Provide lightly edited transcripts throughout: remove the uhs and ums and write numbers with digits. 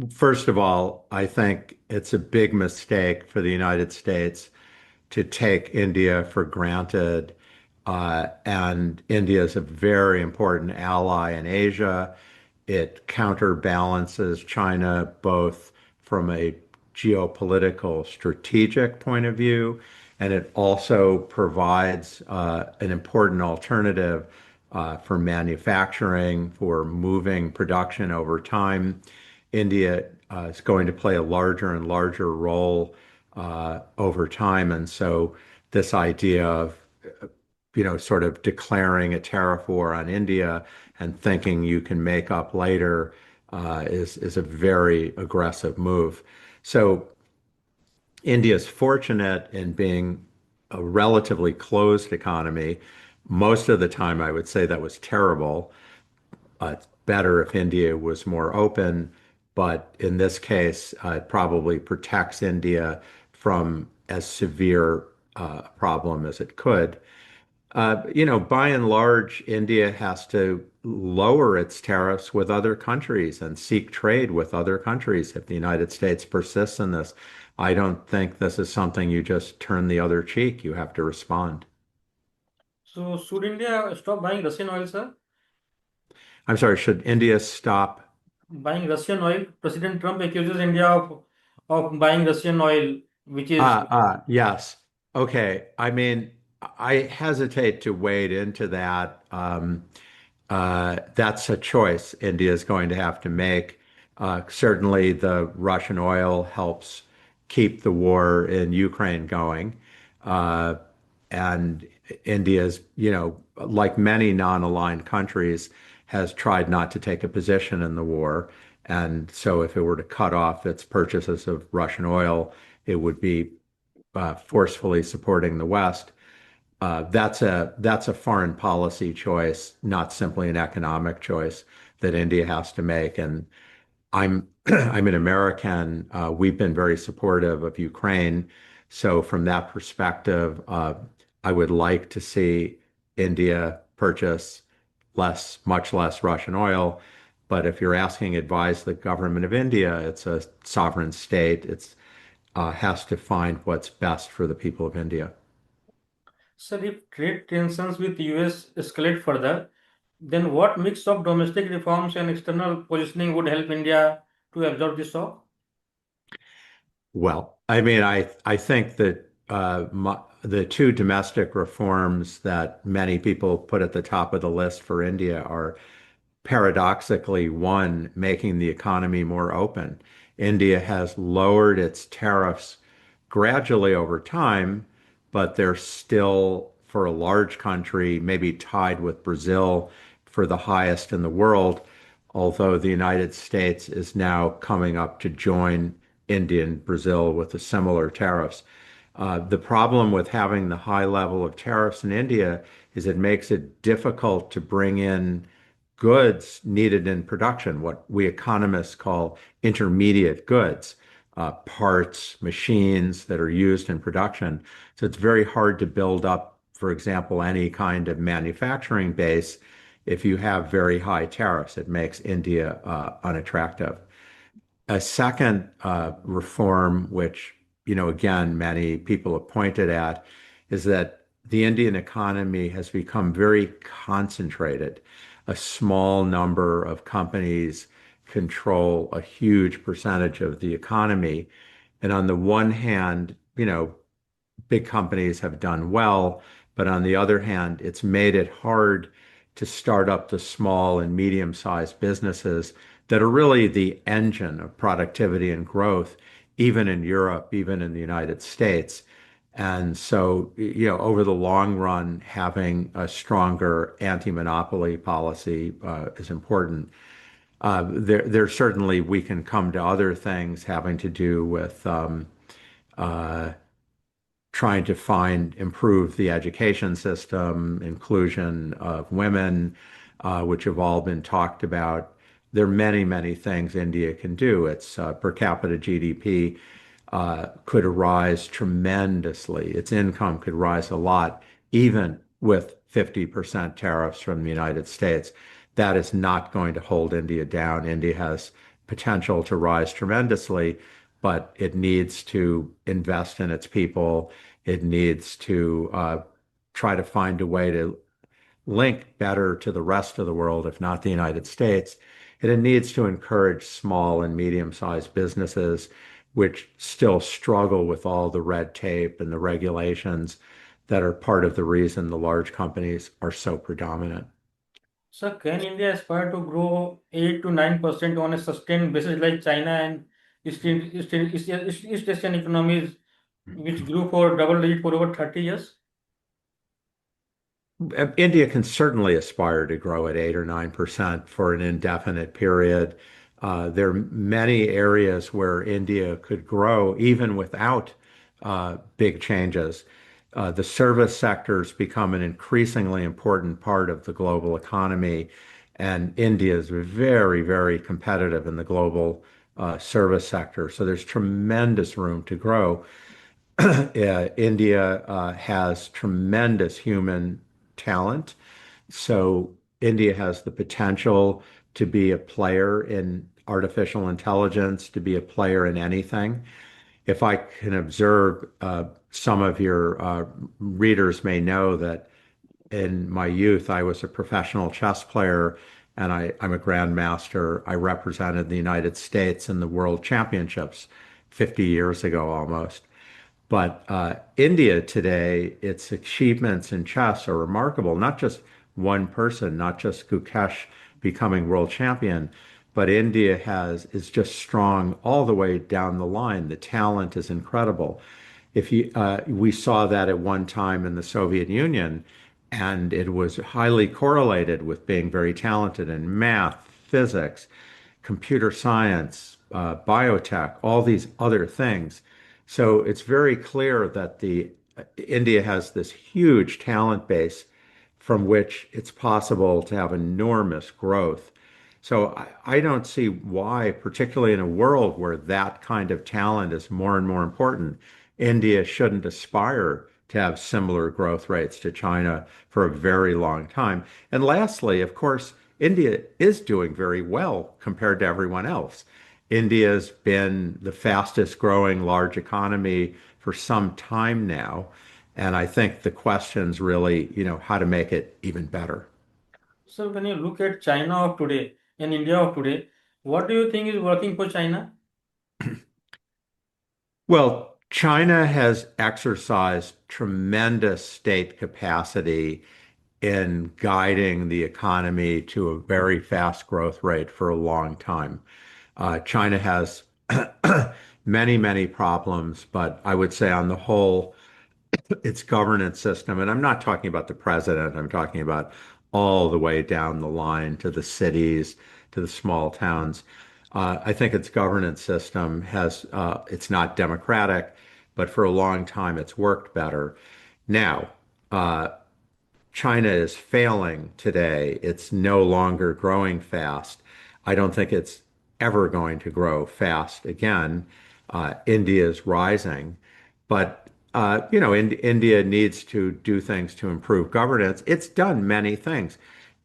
First of all, I think it's a big mistake for the United States to take India for granted. And India is a very important ally in Asia. It counterbalances China both from a geopolitical strategic point of view, and it also provides an important alternative for manufacturing, for moving production over time. India is going to play a larger and larger role over time. And so this idea of, sort of declaring a tariff war on India and thinking you can make up later is a very aggressive move. So India is fortunate in being a relatively closed economy. Most of the time, I would say that was terrible. It's better if India was more open, but in this case, it probably protects India from as severe a problem as it could. By and large, India has to lower its tariffs with other countries and seek trade with other countries if the United States persists in this. I don't think this is something you just turn the other cheek. You have to respond. So should India stop buying Russian oil, sir? I'm sorry, should India stop? Buying Russian oil. President Trump accuses India of buying Russian oil, which is Yes. Okay. I mean, I hesitate to wade into that. That's a choice India is going to have to make. Certainly, the Russian oil helps keep the war in Ukraine going. Uh, and India's, like many non-aligned countries, has tried not to take a position in the war. And so if it were to cut off its purchases of Russian oil, it would be forcefully supporting the West. That's a foreign policy choice, not simply an economic choice that India has to make. And I'm I'm an American. We've been very supportive of Ukraine. So from that perspective, I would like to see India purchase much less Russian oil. But if you're asking advise the government of India, it's a sovereign state. It's has to find what's best for the people of India. sir, if trade tensions with US escalate further, then what mix of domestic reforms and external positioning would help India to absorb this shock? Well, I mean, I think that the two domestic reforms that many people put at the top of the list for India are paradoxically, one, making the economy more open. India has lowered its tariffs gradually over time, but they're still, for a large country, maybe tied with Brazil for the highest in the world, although the United States is now coming up to join India and Brazil with the similar tariffs. The problem with having the high level of tariffs in India is it makes it difficult to bring in goods needed in production, what we economists call intermediate goods, parts, machines that are used in production. So it's very hard to build up, for example, any kind of manufacturing base if you have very high tariffs. It makes India unattractive. A second reform, which, again, many people have pointed at, is that the Indian economy has become very concentrated. A small number of companies control a huge percentage of the economy. And on the one hand, big companies have done well, but on the other hand, it's made it hard to start up the small and medium-sized businesses that are really the engine of productivity and growth, even in Europe, even in the United States. And so, over the long run, having a stronger anti-monopoly policy is important. There certainly we can come to other things having to do with uh, trying to improve the education system, inclusion of women, which have all been talked about. There are many, many things India can do. Its per capita GDP could rise tremendously. Its income could rise a lot, even with 50% tariffs from the United States. That is not going to hold India down. India has potential to rise tremendously, but it needs to invest in its people. It needs to try to find a way to link better to the rest of the world, if not the United States. And it needs to encourage small and medium-sized businesses, which still struggle with all the red tape and the regulations that are part of the reason the large companies are so predominant. So can India aspire to grow 8 to 9% on a sustained basis like China and East Asian economies which grew for double digit for over 30 years? India can certainly aspire to grow at 8 or 9% for an indefinite period. There are many areas where India could grow even without big changes. The service sectors become an increasingly important part of the global economy, and India is very, very competitive in the global service sector. So there's tremendous room to grow. India has tremendous human talent. So India has the potential to be a player in artificial intelligence, to be a player in anything. If I can observe, some of your readers may know that in my youth, I was a professional chess player and I'm a grandmaster. I represented the United States in the World Championships 50 years ago almost. But India today, its achievements in chess are remarkable. Not just one person, not just Gukesh becoming world champion, but India is just strong all the way down the line. The talent is incredible. If you We saw that at one time in the Soviet Union, and it was highly correlated with being very talented in math, physics, computer science, biotech, all these other things. So it's very clear that the India has this huge talent base from which it's possible to have enormous growth. So I don't see why, particularly in a world where that kind of talent is more and more important, India shouldn't aspire to have similar growth rates to China for a very long time. And lastly, of course, India is doing very well compared to everyone else. India's been the fastest growing large economy for some time now. And I think the question's really, how to make it even better. So when you look at China of today and India of today, what do you think is working for China? Well, China has exercised tremendous state capacity in guiding the economy to a very fast growth rate for a long time. China has many, many problems, but I would say on the whole, its governance system, and I'm not talking about the president, I'm talking about all the way down the line to the cities, to the small towns. I think its governance system it's not democratic, but for a long time it's worked better. Now, China is failing today. It's no longer growing fast. I don't think it's ever going to grow fast again. India is rising, but India needs to do things to improve governance. It's done many things.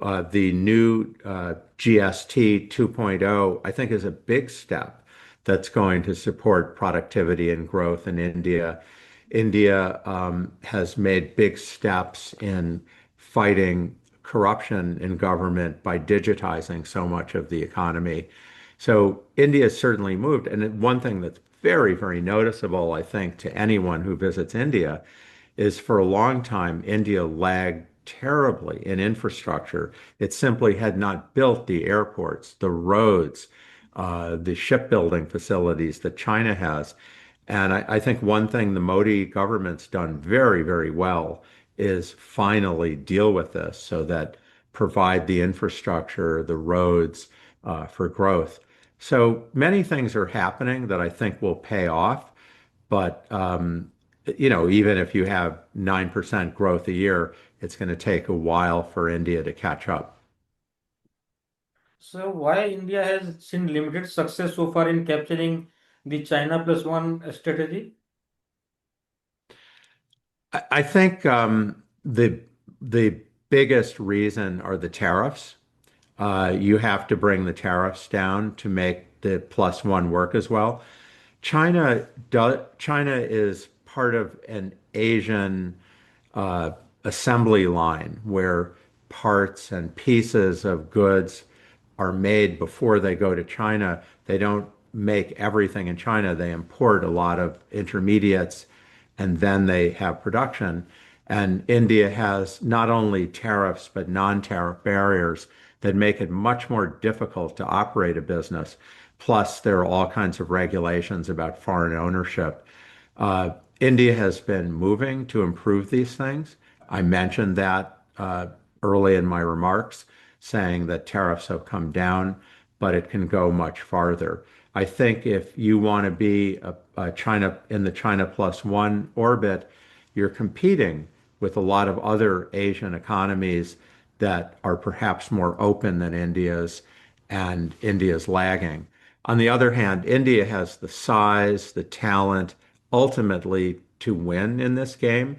The new GST 2.0, I think, is a big step that's going to support productivity and growth in India. India has made big steps in fighting corruption in government by digitizing so much of the economy. So India has certainly moved. And one thing that's very, very noticeable, I think, to anyone who visits India is for a long time, India lagged terribly in infrastructure. It simply had not built the airports, the roads, the shipbuilding facilities that China has. And I think one thing the Modi government's done very, very well is finally deal with this so that provide the infrastructure, the roads for growth. So many things are happening that I think will pay off. But even if you have 9% growth a year, it's going to take a while for India to catch up. So why India has seen limited success so far in capturing the China plus one strategy? I think the biggest reason are the tariffs. You have to bring the tariffs down to make the plus one work as well. China is part of an Asian uh, assembly line where parts and pieces of goods are made before they go to China. They don't make everything in China. They import a lot of intermediates and then they have production. And India has not only tariffs, but non-tariff barriers that make it much more difficult to operate a business. Plus, there are all kinds of regulations about foreign ownership. Uh, India has been moving to improve these things. I mentioned that early in my remarks, saying that tariffs have come down, but it can go much farther. I think if you want to be a China in the China plus one orbit, you're competing with a lot of other Asian economies that are perhaps more open than India's, and India's lagging. On the other hand, India has the size, the talent, ultimately to win in this game.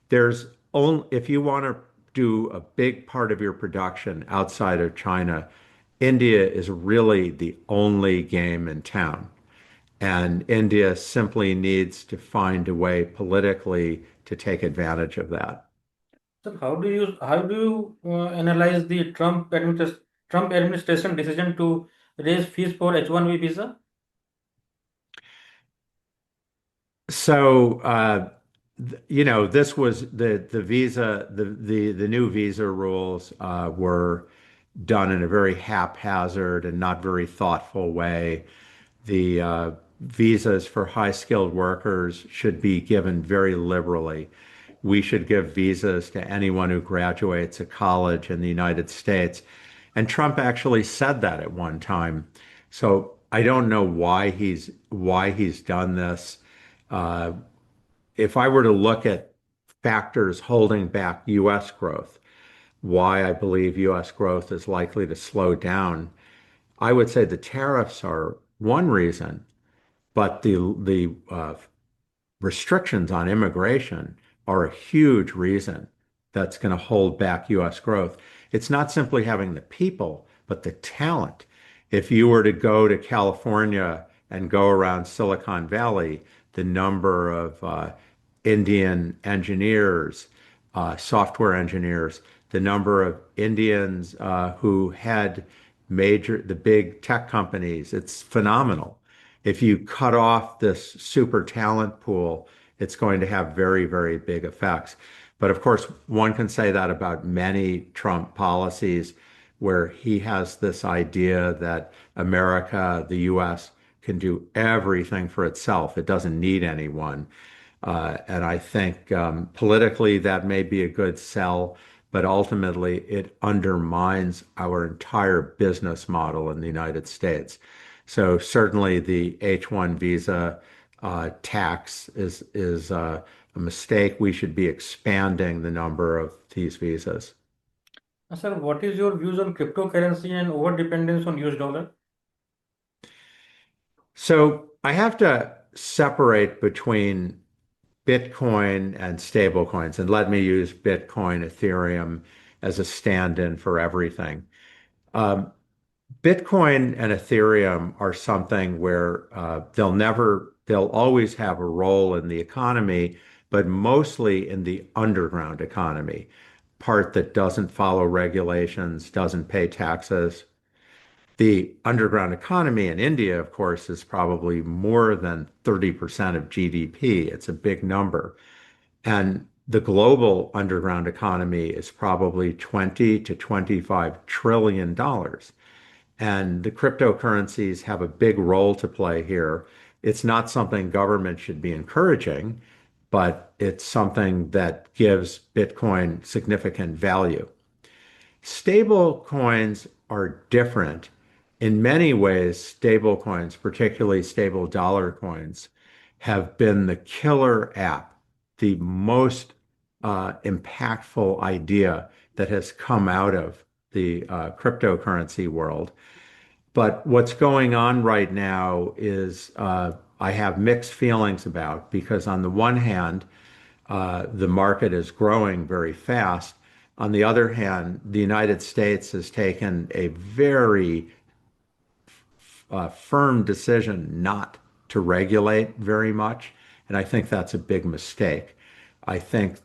There's only, if you want to do a big part of your production outside of China, India is really the only game in town. And India simply needs to find a way politically to take advantage of that. So how do you analyze the Trump administration decision to raise fees for H-1B visa? So, this was the visa, the new visa rules were done in a very haphazard and not very thoughtful way. The visas for high skilled workers should be given very liberally. We should give visas to anyone who graduates a college in the United States. And Trump actually said that at one time. So I don't know why he's done this. Uh, if I were to look at factors holding back US growth, why I believe US growth is likely to slow down, I would say the tariffs are one reason, but the restrictions on immigration are a huge reason that's going to hold back US growth. It's not simply having the people, but the talent. If you were to go to California and go around Silicon Valley, the number of Indian engineers, software engineers, the number of Indians who had the big tech companies, it's phenomenal. If you cut off this super talent pool, it's going to have very, very big effects. But of course, one can say that about many Trump policies where he has this idea that America, the US, can do everything for itself. It doesn't need anyone. And I think politically that may be a good sell, but ultimately it undermines our entire business model in the United States. So certainly the H-1 visa tax is a mistake. We should be expanding the number of these visas. Sir, what is your views on cryptocurrency and over dependence on US dollar? So I have to separate between Bitcoin and stablecoins, and let me use Bitcoin, Ethereum as a stand-in for everything. Um, Bitcoin and Ethereum are something where they'll always have a role in the economy, but mostly in the underground economy, part that doesn't follow regulations, doesn't pay taxes. The underground economy in India, of course, is probably more than 30% of GDP. It's a big number. And the global underground economy is probably 20 to 25 trillion dollars. And the cryptocurrencies have a big role to play here. It's not something government should be encouraging, but it's something that gives Bitcoin significant value. Stable coins are different. In many ways, stable coins, particularly stable dollar coins, have been the killer app, the most impactful idea that has come out of the cryptocurrency world. But what's going on right now is I have mixed feelings about because on the one hand, the market is growing very fast. On the other hand, the United States has taken a very firm decision not to regulate very much, and I think that's a big mistake. I think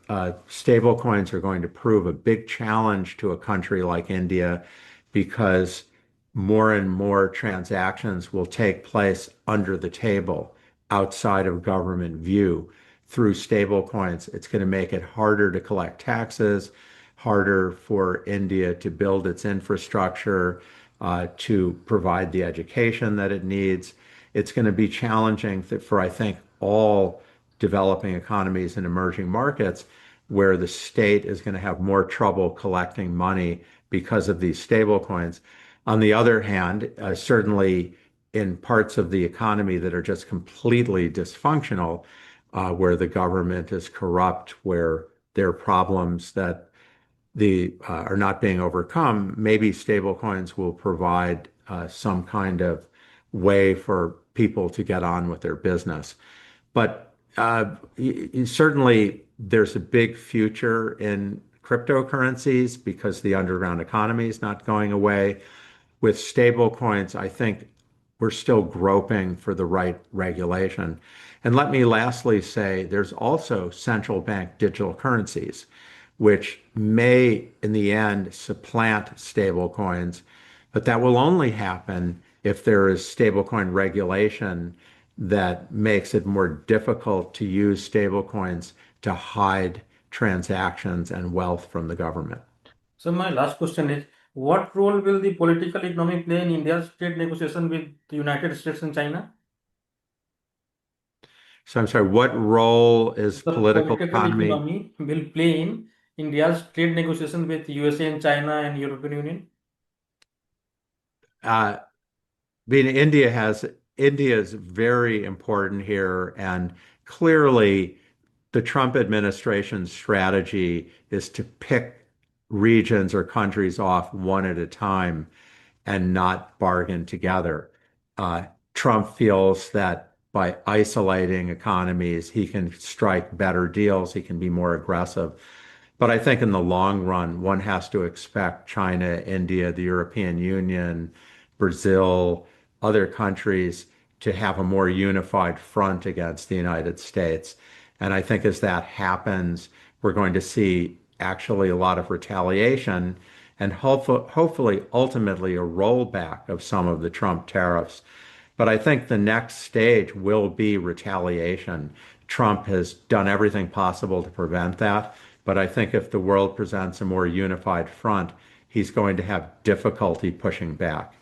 stable coins are going to prove a big challenge to a country like India because more and more transactions will take place under the table, outside of government view through stable coins. It's going to make it harder to collect taxes, harder for India to build its infrastructure, to provide the education that it needs. It's going to be challenging for, I think, all developing economies and emerging markets where the state is going to have more trouble collecting money because of these stable coins. On the other hand, certainly in parts of the economy that are just completely dysfunctional, where the government is corrupt, where there are problems that the are not being overcome, maybe stablecoins will provide some kind of way for people to get on with their business. But certainly, there's a big future in cryptocurrencies because the underground economy is not going away. With stable coins, I think we're still groping for the right regulation. And let me lastly say there's also central bank digital currencies, which may, in the end, supplant stable coins, but that will only happen if there is stablecoin regulation that makes it more difficult to use stablecoins to hide transactions and wealth from the government. So my last question is, what role will the political economy play in India's trade negotiation with the United States and China? So I'm sorry, what role is The political political economy? economy will play in India's trade negotiation with USA and China and European Union. Uh, India is very important here, and clearly the Trump administration's strategy is to pick regions or countries off one at a time and not bargain together. Uh, Trump feels that by isolating economies, he can strike better deals, he can be more aggressive. But I think in the long run, one has to expect China, India, the European Union, Brazil, other countries to have a more unified front against the United States. And I think as that happens, we're going to see actually a lot of retaliation and hopefully ultimately a rollback of some of the Trump tariffs. But I think the next stage will be retaliation. Trump has done everything possible to prevent that. But I think if the world presents a more unified front, he's going to have difficulty pushing back.